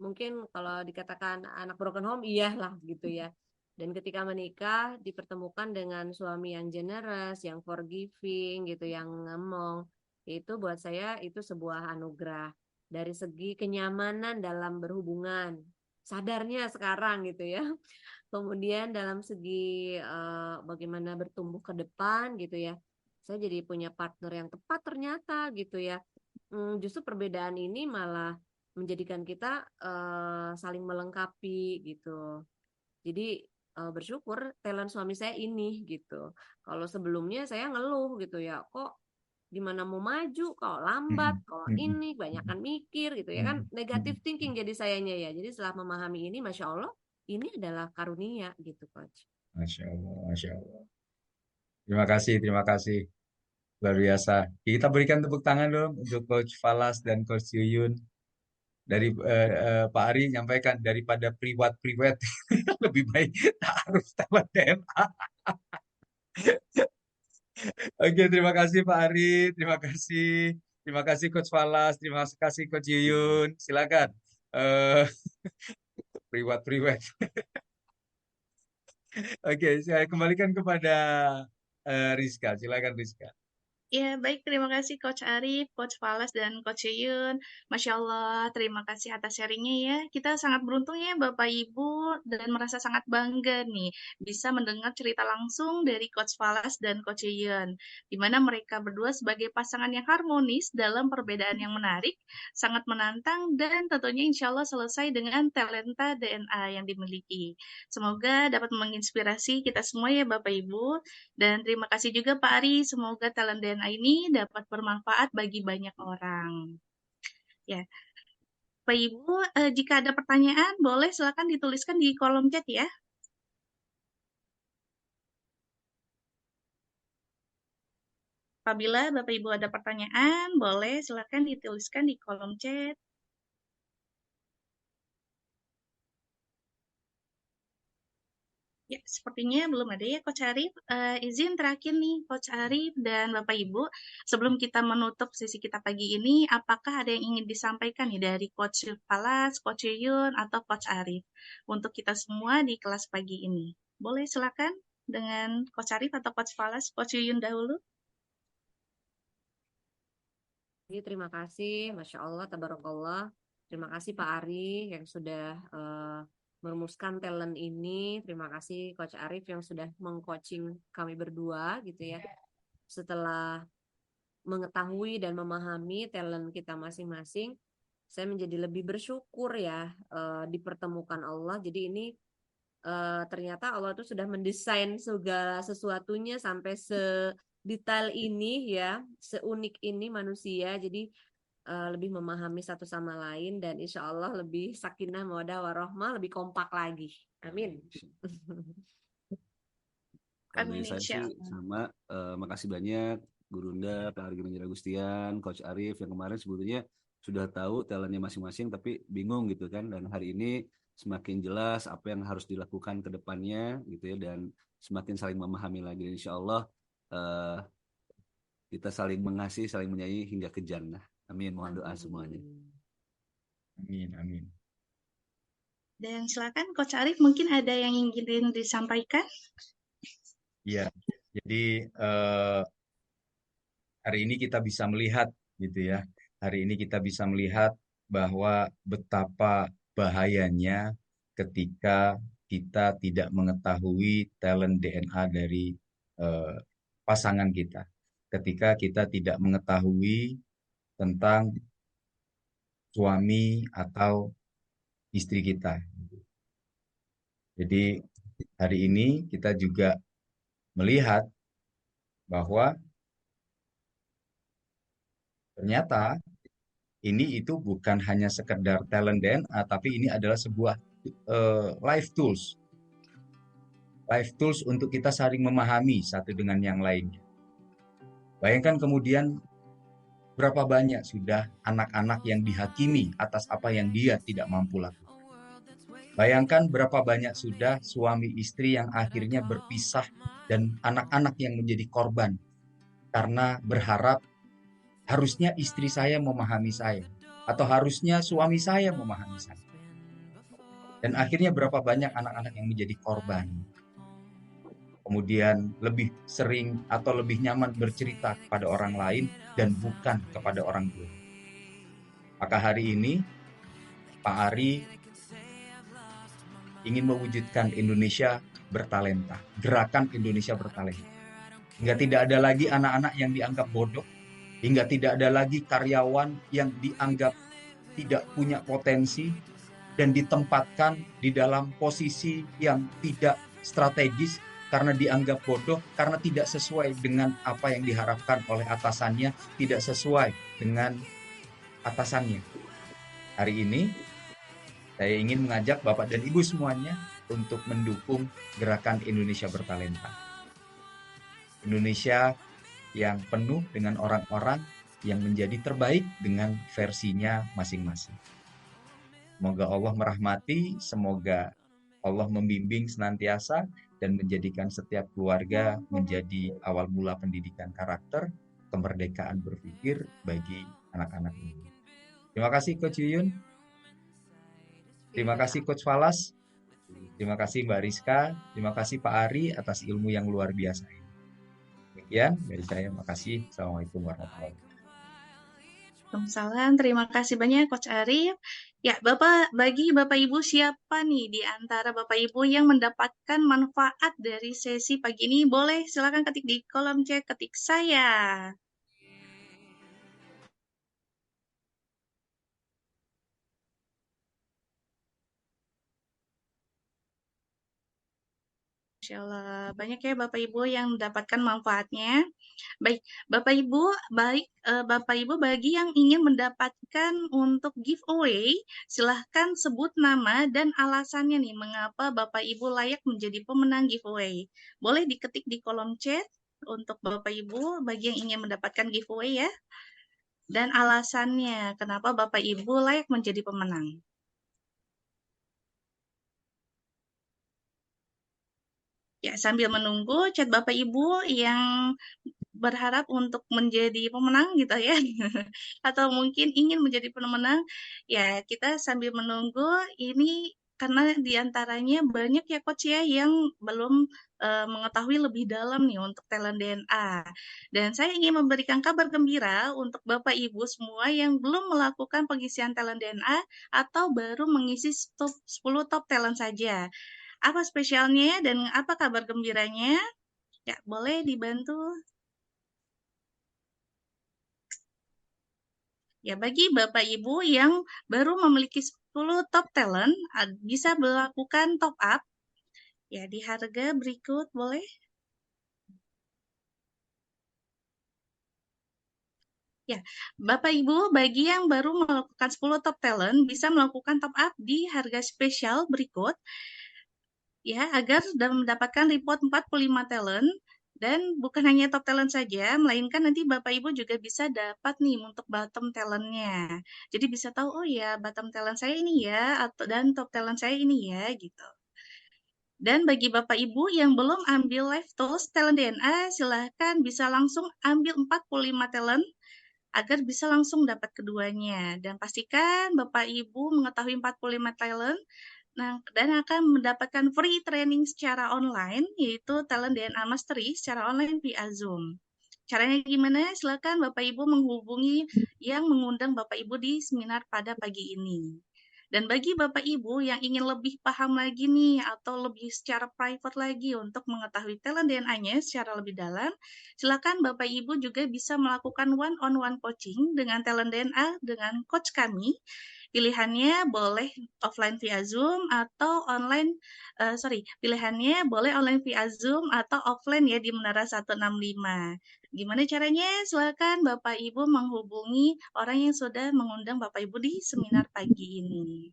mungkin kalau dikatakan anak broken home, iyalah gitu ya. Dan ketika menikah dipertemukan dengan suami yang generous, yang forgiving gitu, yang ngemong, itu buat saya itu sebuah anugerah dari segi kenyamanan dalam berhubungan. Sadarnya sekarang gitu ya. Kemudian dalam segi bagaimana bertumbuh ke depan gitu ya. Saya jadi punya partner yang tepat ternyata gitu ya. Justru perbedaan ini malah menjadikan kita saling melengkapi gitu. Jadi bersyukur talent suami saya ini gitu. Kalau sebelumnya saya ngeluh gitu ya, kok gimana mau maju, kalau lambat, kalau ini kebanyakan mikir gitu ya kan, negatif thinking jadi sayanya ya. Jadi setelah memahami ini, Masya Allah, ini adalah karunia gitu, Coach. Masya Allah, Masya Allah. Terima kasih. Luar biasa. Kita berikan tepuk tangan dong untuk Coach Falas dan Coach Yuyun. Dari Pak Ari nyampaikan daripada priwet lebih baik taruh talent DNA. Oke, terima kasih Pak Ari, terima kasih Coach Falas, terima kasih Coach Yuyun. Silakan. Eh, priwet. Oke, saya kembalikan kepada Rizka. Silakan Rizka. Ya, baik. Terima kasih Coach Arif, Coach Falas, dan Coach Yuyun. Masya Allah, terima kasih atas sharingnya ya. Kita sangat beruntung ya Bapak Ibu dan merasa sangat bangga nih bisa mendengar cerita langsung dari Coach Falas dan Coach Yuyun. Di mana mereka berdua sebagai pasangan yang harmonis dalam perbedaan yang menarik, sangat menantang dan tentunya insya Allah selesai dengan talenta DNA yang dimiliki. Semoga dapat menginspirasi kita semua ya Bapak Ibu. Dan terima kasih juga Pak Ari, semoga talent DNA ini dapat bermanfaat bagi banyak orang. Ya, Pak Ibu, jika ada pertanyaan, boleh silakan dituliskan di kolom chat ya. Apabila Bapak Ibu ada pertanyaan, boleh silakan dituliskan di kolom chat. Ya, sepertinya belum ada ya Coach Arif. Izin terakhir nih Coach Arif dan Bapak Ibu, sebelum kita menutup sesi kita pagi ini, apakah ada yang ingin disampaikan nih dari Coach Falas, Coach Yuyun, atau Coach Arif untuk kita semua di kelas pagi ini? Boleh silakan dengan Coach Arif atau Coach Falas, Coach Yuyun dahulu. Terima kasih, Masya Allah, Tabarakallah. Terima kasih Pak Ari yang sudah merumuskan talent ini. Terima kasih Coach Arif yang sudah mengcoaching kami berdua gitu ya. Setelah mengetahui dan memahami talent kita masing-masing, saya menjadi lebih bersyukur ya dipertemukan Allah. Jadi ini ternyata Allah itu sudah mendesain segala sesuatunya sampai sedetail ini ya, seunik ini manusia. Jadi lebih memahami satu sama lain dan insya Allah lebih sakinah mawaddah warahmah, lebih kompak lagi. Amin. Kalau dari saya sih sama, makasih banyak Gurunda, Pak Argi Manjara Gustian, Coach Arif yang kemarin sebetulnya sudah tahu talentnya masing-masing tapi bingung gitu kan. Dan hari ini semakin jelas apa yang harus dilakukan ke depannya gitu ya, dan semakin saling memahami lagi. Insya Allah eh, kita saling mengasihi, saling menyayangi hingga ke jannah. Amin. Mohon doa semuanya. Amin, amin. Dan silakan Coach Arif, mungkin ada yang ingin disampaikan? Iya, jadi hari ini kita bisa melihat gitu ya. Hari ini kita bisa melihat bahwa betapa bahayanya ketika kita tidak mengetahui talent DNA dari eh, pasangan kita. Ketika kita tidak mengetahui tentang suami atau istri kita. Jadi hari ini kita juga melihat bahwa ternyata ini itu bukan hanya sekedar talent DNA, tapi ini adalah sebuah life tools. Life tools untuk kita saling memahami satu dengan yang lainnya. Bayangkan kemudian berapa banyak sudah anak-anak yang dihakimi atas apa yang dia tidak mampu lakukan. Bayangkan berapa banyak sudah suami istri yang akhirnya berpisah dan anak-anak yang menjadi korban karena berharap harusnya istri saya memahami saya atau harusnya suami saya memahami saya. Dan akhirnya berapa banyak anak-anak yang menjadi korban. Kemudian lebih sering atau lebih nyaman bercerita kepada orang lain dan bukan kepada orang tua. Maka hari ini Pak Ari ingin mewujudkan Indonesia bertalenta, gerakan Indonesia bertalenta. Hingga tidak ada lagi anak-anak yang dianggap bodoh, hingga tidak ada lagi karyawan yang dianggap tidak punya potensi dan ditempatkan di dalam posisi yang tidak strategis karena dianggap bodoh, karena tidak sesuai dengan apa yang diharapkan oleh atasannya, tidak sesuai dengan atasannya. Hari ini saya ingin mengajak Bapak dan Ibu semuanya untuk mendukung gerakan Indonesia bertalenta. Indonesia yang penuh dengan orang-orang yang menjadi terbaik dengan versinya masing-masing. Semoga Allah merahmati, semoga Allah membimbing senantiasa dan menjadikan setiap keluarga menjadi awal mula pendidikan karakter, kemerdekaan berpikir bagi anak-anak ini. Terima kasih Coach Yuyun. Terima kasih Coach Falas. Terima kasih Mbak Rizka. Terima kasih Pak Ari atas ilmu yang luar biasa ini. Demikian dari saya. Makasih. Assalamualaikum warahmatullahi wabarakatuh. Waalaikumsalam, terima kasih banyak Coach Arif. Ya, bagi Bapak Ibu, siapa nih di antara Bapak Ibu yang mendapatkan manfaat dari sesi pagi ini? Boleh silakan ketik di kolom chat, ketik saya. Masya Allah, banyak ya Bapak Ibu yang mendapatkan manfaatnya. Baik, Bapak Ibu bagi yang ingin mendapatkan untuk giveaway, silahkan sebut nama dan alasannya nih, mengapa Bapak Ibu layak menjadi pemenang giveaway. Boleh diketik di kolom chat untuk Bapak Ibu bagi yang ingin mendapatkan giveaway ya. Dan alasannya, kenapa Bapak Ibu layak menjadi pemenang. Ya, sambil menunggu chat Bapak Ibu yang berharap untuk menjadi pemenang gitu ya, atau mungkin ingin menjadi pemenang, ya kita sambil menunggu ini karena diantaranya banyak ya Coach ya yang belum mengetahui lebih dalam nih untuk talent DNA. Dan saya ingin memberikan kabar gembira untuk Bapak Ibu semua yang belum melakukan pengisian talent DNA atau baru mengisi 10 top talent saja. Apa spesialnya dan apa kabar gembiranya? Ya, boleh dibantu. Ya, bagi Bapak Ibu yang baru memiliki 10 top talent, bisa melakukan top up. Ya, di harga berikut boleh. Ya, Bapak Ibu, bagi yang baru melakukan 10 top talent, bisa melakukan top up di harga spesial berikut. Ya, agar sudah mendapatkan report 45 talent Dan bukan hanya top talent saja, melainkan nanti Bapak Ibu juga bisa dapat nih untuk bottom talent-nya. Jadi bisa tahu, oh ya bottom talent saya ini ya, atau dan top talent saya ini ya, gitu. Dan bagi Bapak Ibu yang belum ambil Live Tools Talent DNA, silahkan bisa langsung ambil 45 talent agar bisa langsung dapat keduanya. Dan pastikan Bapak Ibu mengetahui 45 talent dan akan mendapatkan free training secara online, yaitu Talent DNA Mastery secara online via Zoom. Caranya gimana? Silakan Bapak Ibu menghubungi yang mengundang Bapak Ibu di seminar pada pagi ini. Dan bagi Bapak Ibu yang ingin lebih paham lagi nih atau lebih secara private lagi untuk mengetahui talent DNA-nya secara lebih dalam, silakan Bapak Ibu juga bisa melakukan one-on-one coaching dengan talent DNA dengan coach kami. Pilihannya boleh offline via Zoom atau online, pilihannya boleh online via Zoom atau offline ya di Menara 165. Gimana caranya? Silakan Bapak Ibu menghubungi orang yang sudah mengundang Bapak Ibu di seminar pagi ini.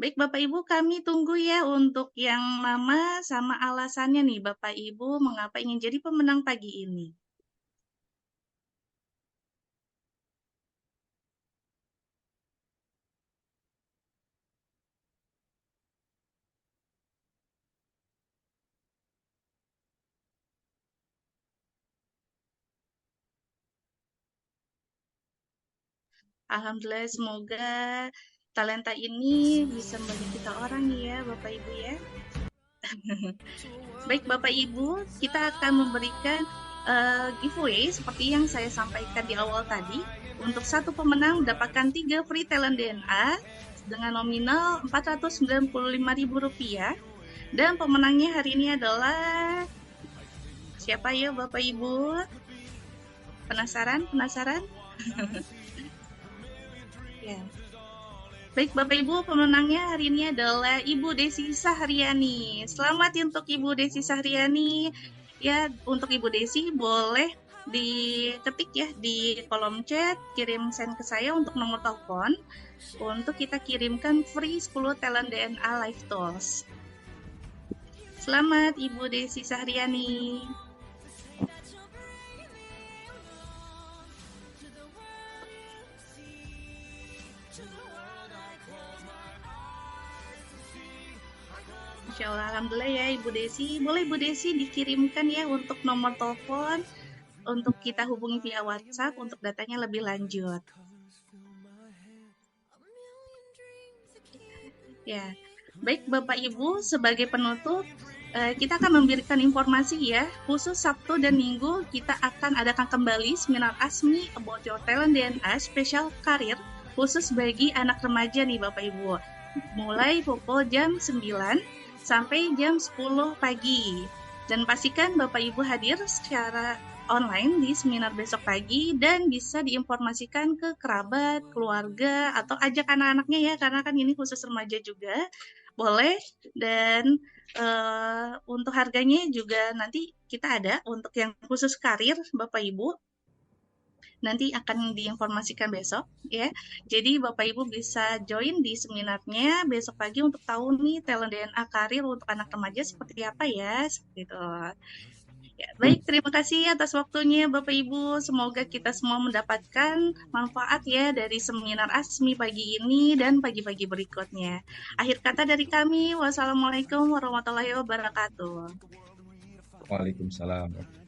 Baik Bapak Ibu, kami tunggu ya untuk yang nama sama alasannya nih Bapak Ibu mengapa ingin jadi pemenang pagi ini. Alhamdulillah, semoga talenta ini bisa membantu kita orang ya Bapak Ibu ya. Baik Bapak Ibu, kita akan memberikan giveaway seperti yang saya sampaikan di awal tadi. Untuk satu pemenang mendapatkan 3 free talent DNA dengan nominal Rp495.000. Dan pemenangnya hari ini adalah siapa ya Bapak Ibu? Penasaran? Ya. Baik Bapak Ibu, pemenangnya hari ini adalah Ibu Desi Sahriani. Selamat untuk Ibu Desi Sahriani. Ya, untuk Ibu Desi boleh diketik ya di kolom chat, kirim send ke saya untuk nomor telepon untuk kita kirimkan free 10 talent DNA Live Tools. Selamat Ibu Desi Sahriani. Insya Allah, alhamdulillah ya Ibu Desi. Boleh Ibu Desi dikirimkan ya untuk nomor telepon untuk kita hubungi via WhatsApp untuk datanya lebih lanjut. Ya, baik Bapak Ibu, sebagai penutup kita akan memberikan informasi ya, khusus Sabtu dan Minggu kita akan adakan kembali seminar ASMI About Your Talent DNA Special Career khusus bagi anak remaja nih Bapak Ibu. Mulai pukul jam 9 sampai jam 10 pagi. Dan pastikan Bapak Ibu hadir secara online di seminar besok pagi dan bisa diinformasikan ke kerabat, keluarga, atau ajak anak-anaknya ya, karena kan ini khusus remaja juga. Boleh, dan untuk harganya juga nanti kita ada untuk yang khusus karir Bapak Ibu. Nanti akan diinformasikan besok ya. Jadi Bapak Ibu bisa join di seminarnya besok pagi untuk tahu nih talent DNA karir untuk anak remaja seperti apa ya, seperti itu. Ya, baik, terima kasih atas waktunya Bapak Ibu. Semoga kita semua mendapatkan manfaat ya dari seminar ASMI pagi ini dan pagi-pagi berikutnya. Akhir kata dari kami, wassalamualaikum warahmatullahi wabarakatuh. Waalaikumsalam.